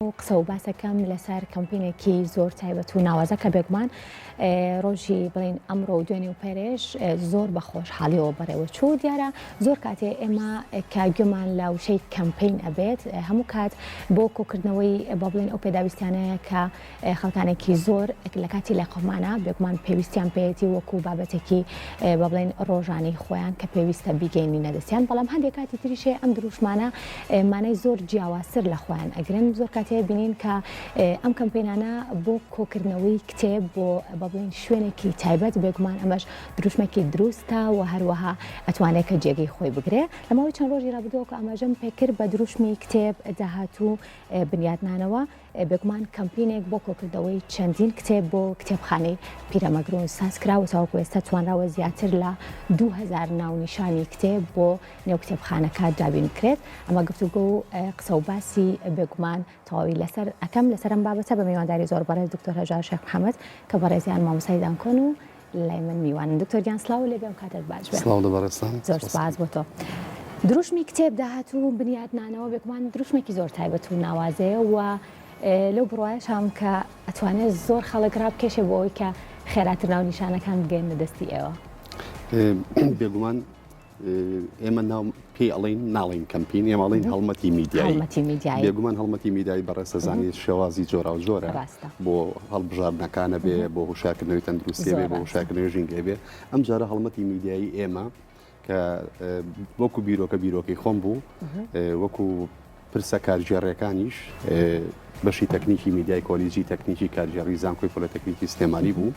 و قسە و باسەکەم لەسەر کەمپینێکی زۆر تایبەت و ناوازە کە بێگومان ڕۆژی بڵین ئەمڕۆ و دوێنێ و پێرێژ زۆر بە خۆشحاڵیەوە بەڕێوە چوو دیارە زۆر کاتێ ئێمە کاگوێمان لە وشەی کەمپین ئەبێت هەموو کات بۆ کۆکردنەوەی بە بڵین ئەو پێداویستیانەیە کە خەڵکانێکی زۆر لە کاتی لایقۆمانە بێگومان پێویستیان پێێتی وەکو بابەتێکی بە بڵین ڕۆژانەی خۆیان کە پێویستە بیگەینی نەدەستیان بەڵام هەندێک کاتی تریشێ ئەم دروشمانە مانای زۆر جیاوازتر لە خۆیان ئەگرن زۆر کاتێ بینین کە ئەم کەمپینانە بۆ کۆکردنەوەی کتێب بۆ بە بڵین شوێنێکی تایبەت بێگومان ئەمەش دروشمێکی دروستە و هەروەها ئەتوانێت کە جێگەی خۆی بگرێ لەماوەی چەند ڕۆژی ڕابردووە کە ئاماژەم پێکرد بە دروشمی کتێب داهاتوو بنیادنانەوە بێگومان کەمپینێک بۆ کۆکردەوەی چەندین کتێب بۆ کتێبخانەی پیرەمەگرون سازکراوە تاوەکو ئێستا توانراوە زیاتر لە 2000 ناونیشانی کتێب بۆ نێو کتێبخانەکە دابین کرێت ئەمە گفتوگۆ و قسە و باسی بێگومان تەواوی لەسەر ئەەکەم لەسەرم بابەتە بە میوانداری زۆر بەڕێز دکتۆر هەژار شێخ محەممەد کە بەڕێزیان مامۆسای دانکۆن و لای من میوانن دکتۆر گیان سلااو لێ بێم کاتت باش بێت زۆر سپاس بۆ تۆ دروشمی کتێب داهاتوو بنیادنانەوە بێگومان دروشمێکی زۆر تایبەت و ناوازەیە و لەو بڕواایش هەم کە ئەتوانێت زۆر خەڵک ڕابکێشێ بۆ ئەوی کە خێراتر ناو نیشانەکان بگەێنە دەستی ئێوە بێگومان ئێمە پێی ئەڵین ناڵین کەمپین ئێمەڵین هەڵمەتی میدیایی بێگومان هەڵمەتی میدیایی بەڕێسەزانی شێوازی جۆرا و جۆرە بۆ هەڵبژاردنەکانە بێ بۆ هوشاکردنەوەی تەندروستی بێ بۆ هوشاکردنەوەی ژینگە بێ ئەم جارە هەڵمەتی میدیایی ئێمە کە وەکو بیرۆکەی خۆم بوو وەکو پرسە کارژێڕەکانیش بەشی تەکنیکی میدیای کۆلیجی تەکنیکی کارژێڕی زانکۆی پۆلتەکنیکی سلێمانی بوو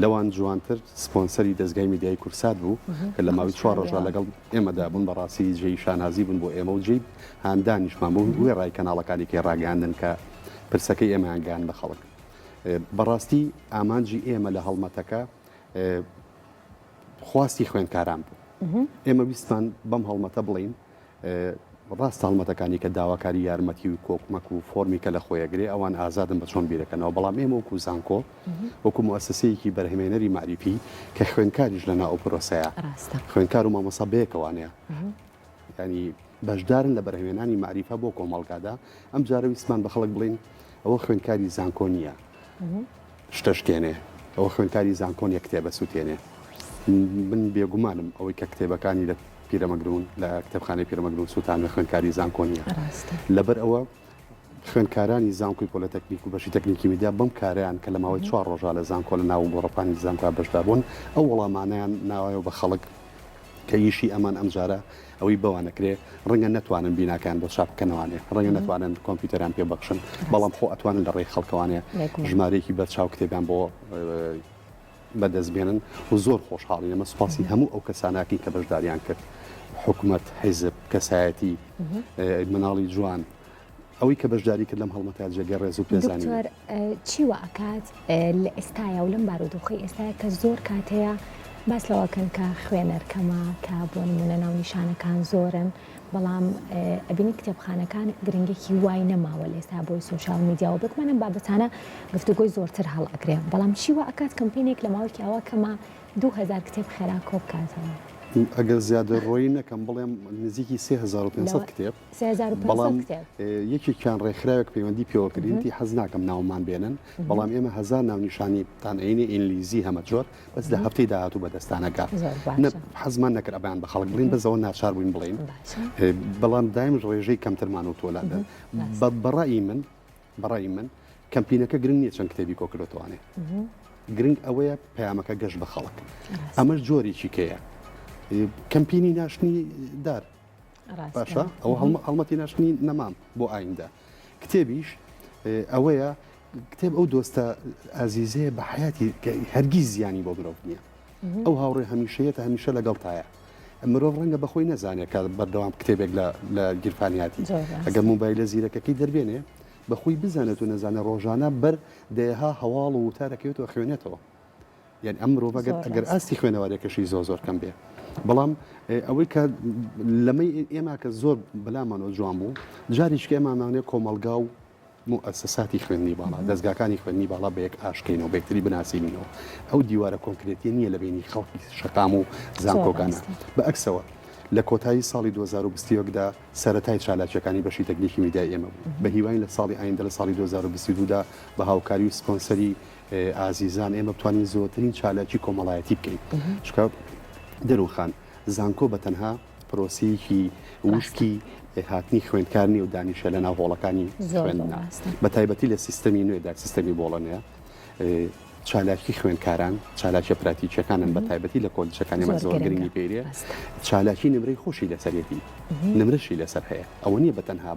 لەوان جوانتر سپۆنسەری دەستگای میدیای کورسات بوو کە لە ماوەی 4 ڕۆژە لەگەڵ ئێمەدا بوون بەڕاستی جێی شانازی بوون بۆ ئێمە و جێی هاندانیشمان بوون گوێ ڕای کەناڵەکانی کێ ڕاگەاندن کە پرسەکەی ئێمەیانگەیان بە خەڵک بەڕاستی ئامانجی ئێمە لە هەڵمەتەکە خواستی خوێندکاران بوو ئێمە ویستمان بەم هەڵمەتە بڵین ڕاست هەڵمەتەکانی کە داواکاری یارمەتی و کۆکمەک و فۆرمی کە لە خۆیەگرێ ئەوان ئازادن بە چۆن بیرەکەنەوە بەڵام ئێمە وەکو زانکۆ وەکو موسسەیەکی بەرهەمێنەری معریفی کە خوێندکاریش لەنا ئەو پرۆسەیە خوێندکار و مامۆسا بەیەکەوانەیە ینی بەشدارن لە بەرهەمێنانی معریفە بۆ کۆمەڵگادا ئەم جارە ویسمان بە خەڵک بڵین ئەوە خوێندکاری زانکۆ نییە شتەشتێنێ ئەوە خوێندکاری زانکۆن یە کتێبە سووتێنێ من بێگومانم ئەوەی کە کتێبەکانی لە پیرەمەگرون لە کتێبخانەی پیرەمەگرون سووتان لە خوێندکاری زانکۆنیە لەبەر ئەوە خوێندکارانی زانکۆی پۆلتەکنیک و بەشی تەکنیکی میدیا بەم کاریان کە لە ماوەی 4 ڕۆژە لە زانکۆ لە ناو گۆڕەپانی زانکۆ بەشدار بوون ئەو وەڵامانیان ناوایەوە بە خەڵک کە ئیشی ئەمان ئەم جارە ئەوەی بەوانەکرێ ڕەنگە نەتوانن بیناکان بۆ چاپ بکەنەوانێ ڕەنگە نەتوانن کۆمپیوتەران پێ بەخشن بەڵام خۆ ئەتوانن لە ڕێی خەڵکەوانێ ژمارەیەکی بەرچاو کتێبیان بۆ بەدەستبێنن و زۆر خۆشحاڵی ئەمە سوپاسی هەموو ئەو کەساناکی کە بەشداریان کرد حکومەت حیزب کەسایەتی مناڵی جوان ئەوەی کە بەشداری کرد لەم هەڵمەتە جێگەی ڕێز و پێزانی چیوە ئەکات لە ئێستاە و لەم بارودۆخی ئێستاە کە زۆر کاتەیە باس لەوەکەن کە خوێنەرکەمە کە بۆ نمونە ناو نیشانەکان زۆرن بەڵام ئەبینی کتێبخانەکان گرنگێکی وای نەماوە لە ئێستا بۆی سوشال میدیا و بکمانم بابەتانە گفتوگۆی زۆرتر هەڵئەگرێ بەڵام چیوە ئەکات کەمپینێک لە ماوەیەکی ئەوە کەمە 2000 کتێب خێرا کۆ بکاتەوە ئەگەر زیادە ڕۆی نەکەم بڵێم نزیکی 3500 کتێب بەڵام یەکێکیان ڕێکخراوێک پەیوەندی پێوەکردینتی حەز ناکەم ناومان بێنن بەڵام ئێمە 1000 ناونیشانی تانعینی ئینگلیزی هەمە جۆر بەس لە هەفتەی داهاتوو بەدەستانەکە حەزمان نەکرد ئەبیان بە خەڵک بڵین بەزەوە ناچار بووین بڵین بەڵام دایم ڕێژەی کەمترمان و تۆلادەن بەڕای من کەمپینەکە گرنگ نییە چەند کتێبی کۆکردێتوانێ گرنگ ئەوەیە پەیامەکە گەشت بە خەڵک ئەمەش جۆرێکی کەیە کەمپینی ناشنی دار باشە ئەو هەڵمەتی ناشنی نەمام بۆ ئایندا کتێبیش ئەوەیە کتێب ئەو دۆستە ئازیزەیە بە حیاتی هەرگیز زیانی بۆ مرۆڤ نییە ئەو هاوڕێ هەمیشەیەتە هەمیشە لەگەڵتایە مرۆڤ ڕەنگە بەخۆی نەزانێت کە بەردەوام کتێبێک لە گیرفانیاتی ئەگەر موبایلە زیرەکەکەی دەربێنێ بەخۆی بزانێت و نەزانە ڕۆژانە بەر دەیەها هەواڵ و وتارەکەوێتەوە خوێنێتەوە یعنی ئەم مرۆڤ ئەگەر ئاستی خوێنەوارێکەشی زۆر کەم بێ بەڵام ئەوەی کە لەمەی ئێمە کە زۆر بەلامانەوە جوان بوو جاریشکە ئێمانانێت کۆمەلگا و مؤسساتی خوێندنی باڵا دەستگاکانی خوێندنی باڵا بە یەک ئاشکەینەوە بەکتری بناسیینەوە ئەو دیوارە کۆنکرێتی نییە لە بینی خەڵکی شەقام و زانکۆکانە بە ئەکسەوە لە کۆتایی ساڵی 2020دا سەرەتای چالاکیەکانی بەشی تەکنیکی میدیای ئێمە بوو بە هیوای لە ساڵی ئایندە لە ساڵی 2022دا بە هاوکاری و سپۆنسەری ئازیزان ئێمە بتوانین زۆرترین چالاکی کۆمەڵایەتی بکەین چکە دەروخان زانکۆ بە تەنها پرۆسیەکی وشکی هاتنی خوێندکارنی و دانیشە لە ناو هۆڵەکانی خوێندنا بە تایبەتی لە سیستەمی نوێدا سیستەمی بۆڵەنەیە چالاکی خوێندکاران چالاکی پراتیکیەکانن بە تایبەتی لە کۆلیجەکانی زۆر گرنگی پێریە چالاکی نمرەی خۆشی لەسەرەتی نمرەشی لەسەر هەیە ئەوە نییە بە تەنها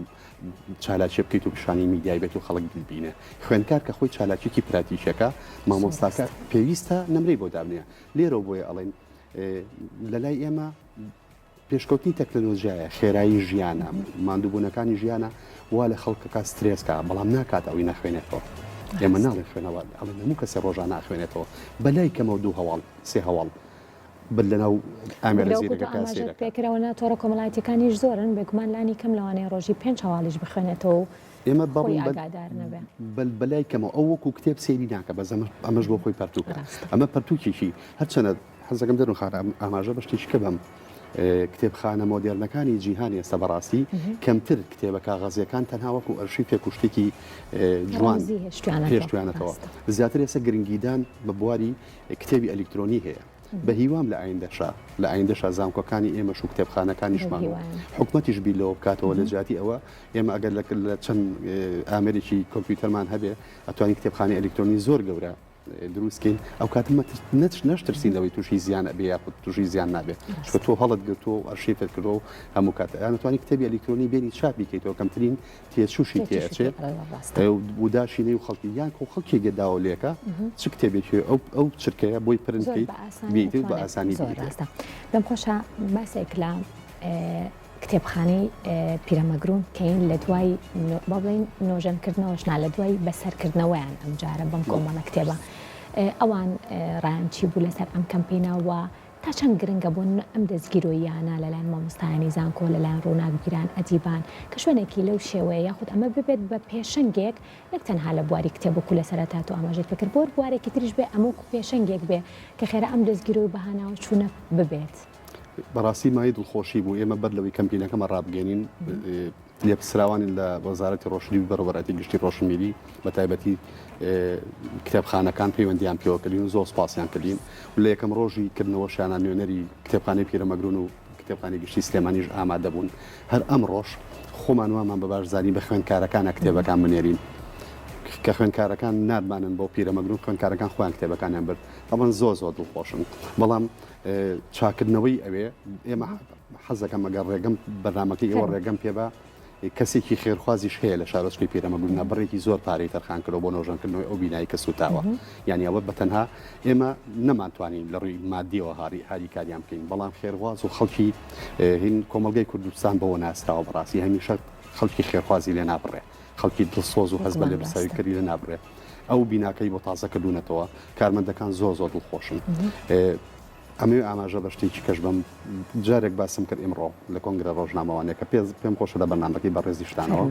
چالاکی بکەیت و پیشانی میدیای بێت و خەڵک ببینە خوێندکار کە خۆی چالاکیی پراتیکیەکە مامۆستاکە پێویستە نمرەی بۆ دابنێە لێرە بۆیە ئەڵێن لە لای ئێمە پێشکەوتنی تەکنۆلۆژیایە خێرایی ژیانە ماندووبوونەکانی ژیانە وا لە خەڵکەکە سترێسکە بەڵام ناکات ئەوی نەخوێنێتەوە ئێمە ناڵێ خوێنەوە ئەڵێ هەموو کەسێ ڕۆژان ناخوێنێتەوە بەلای کەمە دوو هەواڵ سێ هەواڵ بل لەناو ئامێرەزیرەکە پێکراوە تۆڕە کۆمەڵایەتیەکانیش زۆرن بێگومان لانی کەم لەوانەیە ڕۆژی 5 هەواڵیش بخوێنێتەوە ئێمە بەلای کەمەوە ئەو وەکو کتێب سێری ناکە بەز ئەمەش بۆ خۆی پەرتوکە ئەمە پەرتوکیشی هەرچەنە حەزەکەم دەرون خارە ئاماژە بەشتێککە بەم کتێبخانە مۆدێرنەکانی جیهانی ئێستا بەڕاستی کەمتر کتێبە کاغەزیەکان تەنها وەکو ئەرشیفێک کوشتێکی جوان پێشتوانێتەوە زیاتر ئێستا گرنگیدان بە بواری کتێبی ئەلکترۆنی هەیە بە هیوام لە ئایندەشا زانکۆکانی ئێمەش و کتێبخانەکانیشمان حکومەتیش بیلەوە بکاتەوە لە جیاتی ئەوە ئێمە ئەگەر لە چەند ئامێرێکی کۆمپیوتەرمان هەبێ ئەتوانین کتێبخانەی ئەلکترۆنی زۆر گەورە دروستکەین ئەو کاتمە نەشترسینەوەی تووشی زیان ئەبێ یا تووشی زیان نابێت چکە تۆ هەڵت گرتۆ ئەرشیفت کردەوە هەموو کات ئەتوانانی کتێبی ئەلکترۆنی بینی چاپ بیکەیتەوە کەمترین تێچوشی تێچێ وداشینەی و خەڵکی یان خەڵکی گەداوە لێکە چ کتێبێکی ئەو چرکەیە بۆی پرنکەیت بیت بە ئاسانی دەم خۆشە باسێک لە کتێبخانەی پیرەمەگرون کەین لە دوای بڵین نۆژەنکردنەوەشنا لە دوای بەسەرکردنەوەیان ئەم جارە بەم کۆمەڵە کتێبە ئەوان ڕایانچی بوو لەسەر ئەم کەمپینەوە تا چەند گرنگە بوون ئەم دەستگیرۆیانە لەلایەن مامۆستایانی زانکۆ لەلایەن ڕووناکگیران ئەدیبان کە شوێنێکی لەو شێوەیە یاخود ئەمە ببێت بە پێشەنگێک نەک تەنها لە بواری کتێب و لە سەرەتات و ئاماژێت بکرد بۆ بوارێکی تریش بێ ئەمە پێشەنگێک بێ کە خێرا ئەم دەستگیرۆی بەهاناوە چوونە ببێت. بەڕاستی مای دڵخۆشی بوو ئێمە بەر لەوەی کەمپینەکەمە ڕابگەێنین لێپسراوانی لە وەزارەتی ڕۆشنی و بەڕێوەبەتی گشتی ڕۆشنبیری بە تایبەتی کتێبخانەکان پەیوەندیان پێوەکردین زۆر سپاسیان کردین و لە یەکەم ڕۆژی کردنەوەشیانە نوێنەری کتێبخانەی پیرەمەگرون و کتێبخانەی گشتی سلێمانیش ئامادە بوون هەر ئەم ڕۆژ خۆمان وامان بە باشزانی بە خوێندکارەکانە کتێبەکان بنێرین کە خوێندکارەکان نادمانن بۆ پیرەمەگرون خوێندکارەکان خۆیان کتێبەکانیان برد ئەمە زۆر دڵخۆشن بەڵام چاکردنەوەی ئەوێ ئێمە حەزەکەم مەگەر ڕێگەم بەرنامەکەی ئەوە ڕێگەم پێبا کەسێکی خێرخوازیش هەیە لە شارۆچکەی پیرەمەگرون بڕێکی زۆر پارەی تەرخان کردەوە بۆ نۆژەنکردنەوەی ئەو بینایی کە سوتاوە یعنی ئەوە بەتەنها ئێمە نەمانتوانین لە ڕووی مادیەوە هاریکاریان بکەین بەڵام خێرخواز و خەڵکی هین کۆمەلگەی کوردستان بەوە ناسراوە بەڕاستی هەمیشە خەڵکی خێرخوازی لێ نابڕێ خەڵکی دڵسۆز و هەز بە لێبەرساویکردی لە نابڕێ ئەو بیناکەی بۆ تازە کردوونەتەوە کارمەندەکان زۆر دڵخۆشن ئەمێ ئاماژە بەشتێکی کەش بەم جارێک باسم کرد ئێمڕۆ لە کۆنگرە ڕۆژنامەوانەیە کە پێم خۆشە لە بەرنامەکەی بەڕێزی شتانەوە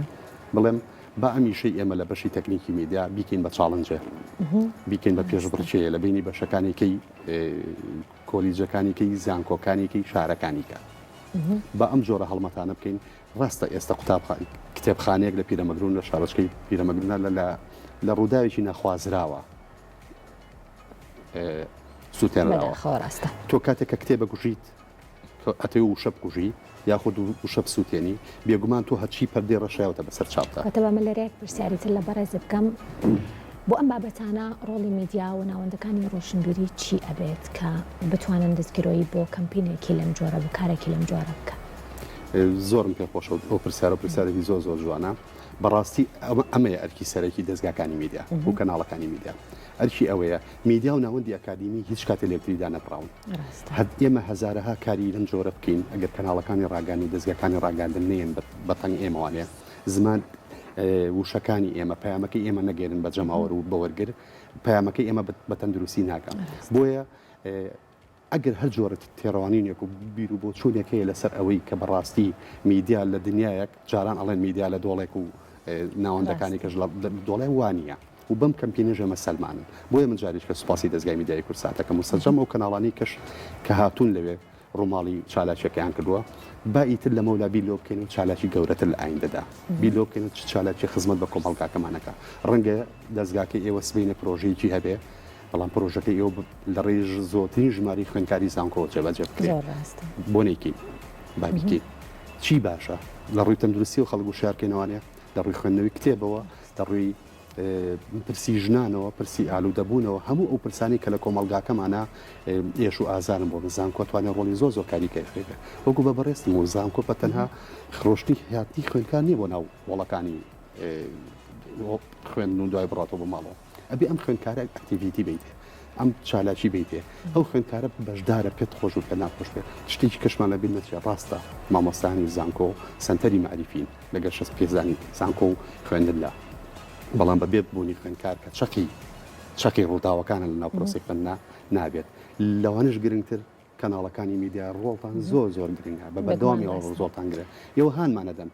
بڵێم با ئەمیشەی ئێمە لە بەشی تەکنیکی میدیا بیکەین بە چاڵنجێ بیکەین بە پێشبڕچەیە لە بینی بەشەکانێکی کۆلیجەکانێکی زانکۆکانێکی شارەکانیکە بە ئەم جۆرە هەڵمەتانە بکەین ڕاستە ئێستا کتێبخانەیەک لە پیرەمەگرون لە شارۆچکەی پیرەمەگرونە لە ڕووداوێکی نەخوازراوە سووتێنراوە تۆ کاتێک کە کتێبە کوژیت ئەتێ وشە بکوژی یاخود وشە بسووتێنی بێگومان تۆ هەرچی پەردەی ڕەشایەوە بەسەر چاپتە کەتەبە لەرێک پرسیاریتر لە بەڕێز بکەم بۆ ئەم بابەتانە ڕۆڵی میدیا و ناوەندەکانی ڕۆشنبیری چی ئەبێت کە بتوانن دەستگیرۆیی بۆ کەمپینێکی لەم جۆرە بکارێکی لەم جۆرە بکە زۆرم پێخۆشە ئەو پرسیارێکی زۆر جوانە بەڕاستی ئەمەیە ئەرکی سەرەکی دەستگاکانی میدیا و کەناڵەکانی میدیا ئەرکی ئەوەیە میدیا و ناوەندی ئەکادیمی هیچ کاتێ لێکتریدا نەپراون ئێمە هەزارەها کاری لەم جۆرە بکەین ئەگەر کەناڵەکانی ڕاگەانی دەستگاکانی ڕاگەاندن نێن بەتەنگ ئێمەوانێ زمان وشەکانی ئێمە پەیامەکەی ئێمە نەگەێنن بە جەماوەر و بەوەرگر پەیامەکەی ئێمە بە تەندروستی ناکەم بۆیە ئەگەر هەر جۆرە تێڕوانینێک و بیر و بۆ چوونێکەیە لەسەر ئەوەی کە بەڕاستی میدیا لە دنیایەک جاران ئەڵێن میدیا لە دۆڵێک و ناوەندەکانی کەش لە دۆڵێ وانە و بەم کەمپینە ژەمە سەلمانن بۆیە من جاریش کە سوپاسی دەستگای میدیای کورساتەکەم و سەرجەم ئەو کەناڵانی کەش کە هاتوون لەوێ ڕووماڵی چالاکیەکەیان کردووە با ئیتر لە مەولا بیلۆ بکەین و چالاکی گەورەتر لە ئایندەدا بیلۆ بکەین و چالاکی خزمەت بە کۆمەڵگاکەمانەکە ڕەنگە دەستگاکەی ئێوە سبەینە پرۆژەیەکی هەبێ بەڵام پرۆژەکەی ئێوە لە ڕێژ زۆرترین ژماری خوێندکاری زانکۆ جێبەجێ بکرێت بۆنێکی بابیکەین چی باشە لە ڕووی تەندروستی و خەڵک و شارکەینەوانێ لە ڕووی خوێندنەوەی کتێبەوە لە ڕووی پرسی ژنانەوە پرسی ئالوودەبوونەوە هەموو ئەو پرسانی کە لە کۆمەڵگاکەمانە ئێش و ئازارم بۆ زانکۆ توانێت ڕۆڵی زۆر کاریکەیەکە وەکو بە بەڕێستی و زانکۆ بە تەنها خڕۆشتی حیاتی خوێندکار نییە بۆ ناو وڵەکانی خوێندن و دوای بڕاتەوە بە ماڵەوە ئەبێ ئەم خوێندکارە ئەکتیڤیتی بیتێ ئەم چالاکی بیتێ ئەو خوێندکارە بەشدارە پێت خۆش و پێ ناخۆش بێت شتێکی کەشمان لە بین نەچێت ڕاستە مامۆستانی زانکۆ سنتەری معریفین لەگەر شەست پێزانی زانکۆ و خوێندن لە بەڵام بەبێ بوونی خوێندکار کە چەقی ڕووداوەکانە لە ناو پرۆسی خوێندنا نابێت لەوانش گرنگتر کەناڵەکانی میدیا ڕۆڵتان زۆر گرنگە بە بەداوامی زۆرتان گرێت ئێوە هانمانەدەن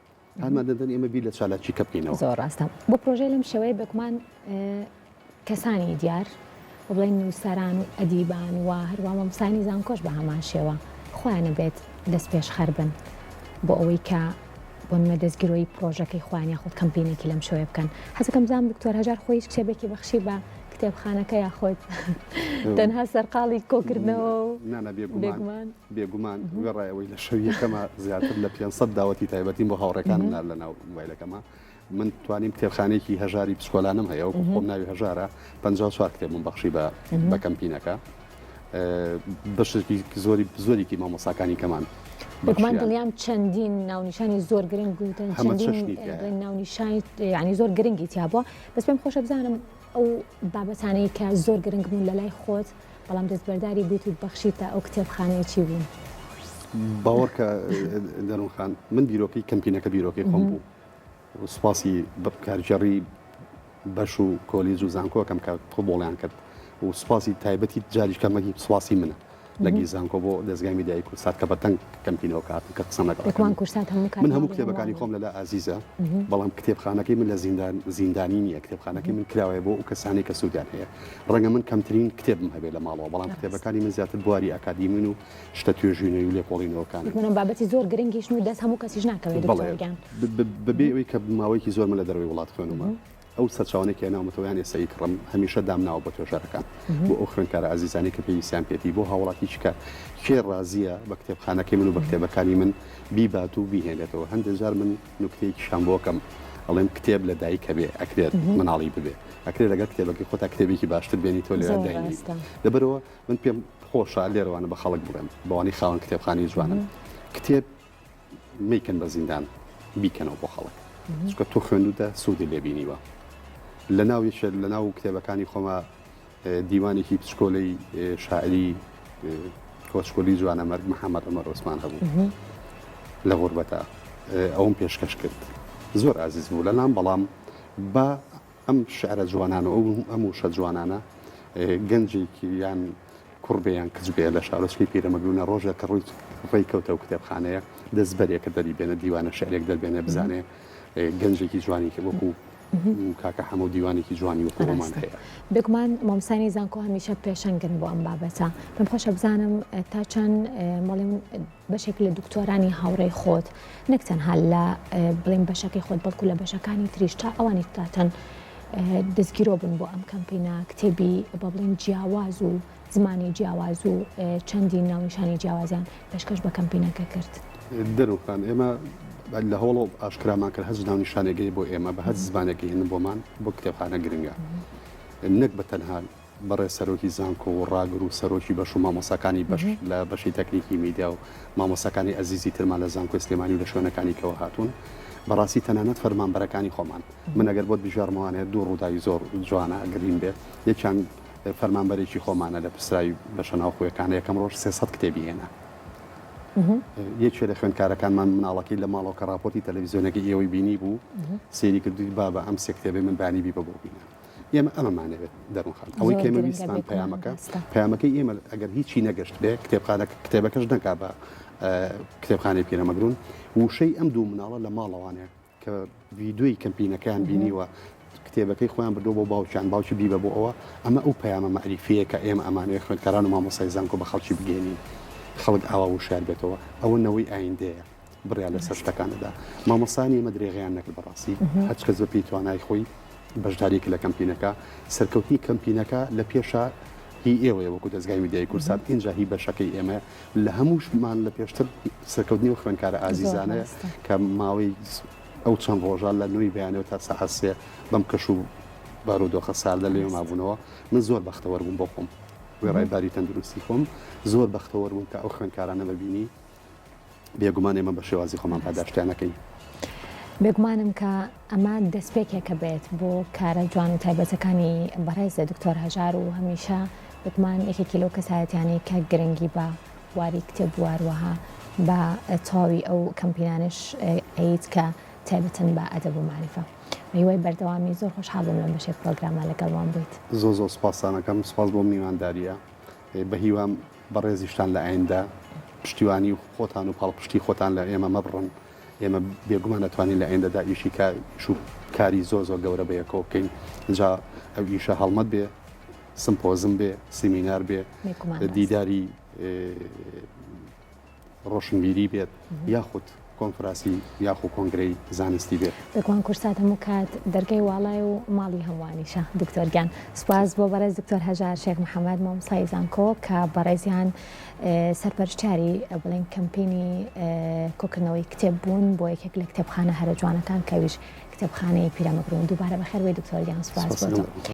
هەمادەدەن ئێمە بی لە چالاکی کە بکەینەوە زۆر ڕاستە بۆ پرۆژەی لەم شێوەیە بەگومان کەسانی دیار بڵێن نووسەران و ئەدیبان و هەروە مەمسانی زانکۆش بە هەمان شێوە خۆیانە بێت دەست پێش خەر بن بۆ ئەوەی کە بۆ نمە دەستگیرۆی پرۆژەکەی خۆیان یاخود کەمپینێکی لەم شێوەیە بکەن حەزەکەم زانم دکتۆر هەژار خۆیش کتێبێکی بەخشی بە کتێبخانەکە یاخۆت تەنها سەرقاڵی کۆکردنەوە و بێگومان گەڕایەوەی لە شەویەکەمە زیاتر لە 500 داوەتی تایبەتی بۆ هاوڕێکانم لە ناو مۆبایلەکەمە من توانیم کتێبخانەیەکی هەژاری پسکۆلانم هەیە و خۆم ناوی هەژارە 54 کتێبم بەخشی بە کەمپینەکە بەشێکی زۆریکی مامۆساکانی کەمان بەگومان دڵیان چەندین ناونیشانی زۆر گرنگ گوتن چەندین ناونیشانی ینی زۆر گرنگی تیا بووە بەس پێم خۆشە بزانم ئەو بابەتانەی کە زۆر گرنگ بوون لە لای خۆت بەڵام دەستبەرداری بیت و بەخشیتە ئەو کتێبخانەیەکی بوون باوەڕکە دەروونخان من بیرۆکەی کەمپینەکە بیرۆکەی خۆم بوو سوپاسی کارگەڕی بەش و کۆلیز و زانکۆکەم کە فوتبۆڵیان کرد و سوپاسی تایبەتی جاریش کەمەکی سوپاسی منە لەگی زانکۆ بۆ دەستگای میدیای کورسات کە بەتەنگ کەمپینەوە کاتن کە قسە نەکەم من هەموو کتێبەکانی خۆم لەلا ئازیزە بەڵام کتێبخانەکەی من لە زیندانی نییە کتێبخانەکەی من کراوەیە بۆ ئەو کەسانی کە سوودیان هەیە ڕەنگە من کەمترین کتێبم هەبێت لە ماڵەوە بەڵام کتێبەکانی من زیاتر بواری ئەکادیمین و شتە توێژینەوەی و لێکۆڵینەوەکانە منم بابەتی زۆر گرنگیش و دەست هەموو کەسیش ناکەوێت بەبێ ئەوەی کە ماوەیەکی زۆر من لە دەروی وڵات خوێنمە ئەو سەرچاوانێکی ناومەتەوەیان ئێسایی کڕم هەمیشە دامناوە بە توێژەرەکان بۆ ئەو خوێندکارە ئازیزانی کە پێویستیان پێێتی بۆ هاوڵاتی چکار کێ ڕازیە بە کتێبخانەکەی من و بە کتێبەکانی من بیبات و بیهێنێتەوە هەندێک جار من نوکتەیەکی شان بۆکەم ئەڵێم کتێب لە دایکە بێ ئەکرێت مناڵی ببێ ئەکرێت لەگەر کتێبەکەی خۆتا کتێبێکی باشتر بێنی تۆ لێرە داینی لەبەرەوە من پێم خۆشە لێرەوانە بە خەڵک بڵێم بەوانی خاوەن کتێبخانی جوانن کتێب میکەن بە زیندان بیکەنەوە بۆ خەڵک چکە تۆ خوێندوتە سوودی لێبینیوە لە ناویش لە ناو کتێبەکانی خۆمە دیوانێکی پسکۆلەی شاعری کۆچکۆلی جوانە مەرگ محەممەد ئەمەر ڕۆسمان هەبوو لە غوربەتە ئەوم پێشکەش کرد زۆر ئازیز بوو لەلام بەڵام بە ئەم شعرە جوانانە ئەم وشە جوانانە گەنجێکی یان کوڕبیان کچ بێ لە شارۆچکی پیرەمەگرونە ڕۆژە کە ڕووی کەوتە و کتێبخانەیە دەستبەرێکە دەریبێنە دیوانە شعرێک دەربێنە بزانێ گەنجێکی جوانی کە وەکو کاکە هەموو دیوانێکی جوانی و خۆمان هەیە بگومان مامسانی زانکۆ هەمیشە پێشەنگن بۆ ئەم بابەتە پێم خۆشە بزانم تا چەند مەڵێن بەشێک لە دکتۆرانی هاوڕێی خۆت نەک تەنها لە بڵێن بەشەکەی خۆت بەڵکو لە بەشەکانی تریش تا ئەوانی تاتەن دەستگیرۆ بن بۆ ئەم کەمپینە کتێبی بە بڵێن جیاواز و زمانی جیاواز و چەندی ناونیشانی جیاوازیان پێشکەش بە کەمپینەکە کرد دەروخان ئێمە لە هەوڵ ئاشکرامان کرد هەز ناونیشانێگەی بۆ ئێمە بە هەز زبانێکی هێن بۆمان بۆ کتێبخانە گرنگە نەک بە تەنها بەڕێ سەرۆکی زانکۆ و ڕاگر و سەرۆکی بەش و مامۆساکانی بەش لە بەشی تەکنیکی میدیا و مامۆساکانی ئەزیزی ترمان لە زانکۆ سلێمانی و لە شوێنەکانی کەوە هاتوون بەڕاستی تەنانەت فەرمانبەرەکانی خۆمان من ئەگەر بۆت بژارمەوانێت دوو ڕووداوی زۆر جوانە گرین بێت یەکیان فەرمانبەرێکی خۆمانە لە پسرایی بەشە ناوخۆیەکانە یەکەم ڕۆژ 300 کتێبی هێنا یەکێ لە خوێندکارەکانمان مناڵەکەی لە ماڵەوە کە راپۆرتی تەلەڤیزیۆنەکەی ئێوەی بینی بوو سێری کردووی بابە ئەم سێ کتێبێ من بانی بی بە بۆ بینە ئێمە ئەمەمانەوێت دەروونخان ئەوەی کێمە ویستمان پەیامەکەی ئێمە ئەگەر هیچی نەگەشت بێ کتێبەکەش نەکا بە کتێبخانەی پیرەمەگرون وشەی ئەم دوو مناڵە لە ماڵەوانێ کە ڤیدیۆی کەمپینەکەیان بینیوە کتێبەکەی خۆیان بردو بۆ باوچیان باوکی بیبە بۆ ئەوە ئەمە ئەو پەیامە مەعریفەیە کە ئێمە ئەمانەیە خوێندکاران و مامۆسای زانکۆ بە خەڵکی بگێنین خەڵک ئاوا وشار بێتەوە ئەوە نەوەی ئایندەیە بڕیا لەسەر شتەکانەدا مامۆسانی ئێمە درێغیان نەکرد بەڕاستی هەچ کەس بە پێی توانای خۆی بەشداریکە لە کەمپینەکە سەرکەوتنی کەمپینەکە لە پێشە هی ئێوەیە وەکو دەستگای میدیای کورسات اینجا هی بەشەکەی ئێمە لە هەمووشمان لە پێشتر سەرکەوتنی و خوێنکارە ئازیزانەیە کە ماوەی ئەو چەند ڕۆژان لە نوێی بەیانەوە تا سەعات سێ بەم کەش و بارودۆخە ساردە لێ مابوونەوە من زۆر بەختەوەر بووم بۆ خۆم وێ ڕێباری تەندروستی خۆم زۆر بەختەوەر بووم کە ئەو خوێنکارانە ببینی بێگومان ئێمە بە شێوازی خۆمان پاداشتیانەکەی بێگومانم کە ئەمە دەستپێکێکە بێت بۆ کارە جوان و تایبەتەکانی بەڕێزە دکتۆر هەژار و هەمیشە بگومان یەکێکی لەو کەسایەتیانی کە گرنگی بە واری کتێب واروەها بە تاوی ئەو کەمپینانش ئەیت کە تایبەتن بە ئەدەب و معریفە هیوای بەردەوامی زۆر خۆشحاڵم لەم بەشێ پرۆگرامە لەگەڵوان بوویت زۆ سوپاسانەکەم سپاس بۆ میوانداریە بە هیوام بەڕێزیشتان لە ئایندا پشتیوانی خۆتان و پاڵپشتی خۆتان لە ئێمە مەبڕن ئێمە بێگومان دەتوانین لە ئایندەدا ئیشی کاری زۆر گەورە بەیەکەوە بکەین جا ئەو ئیشە هەڵمەت بێ سمپۆزم بێ سیمینار بێ دیداری ڕۆشنبیری بێت یاخود کۆنفراسی یاخو کۆنگرەی زانستی بێت دەکوان کورسات هەموو کات دەرگای واڵای و ماڵی هەمووانیشە دکتۆرگیان سپاس بۆ بەڕێز دکتۆر هەژار شێخ محەممەد مامۆستای زانکۆ کە بەڕێزیان سەرپەرشتیاری بڵێن کەمپینی کۆکردنەوەی کتێب بوون بۆ یەکێک لە کتێبخانە هەرە جوانەکان کەویش کتێبخانەی پیرەمەگرون دووبارە بەخێر وێ دکتۆرگیان سپاس بۆ.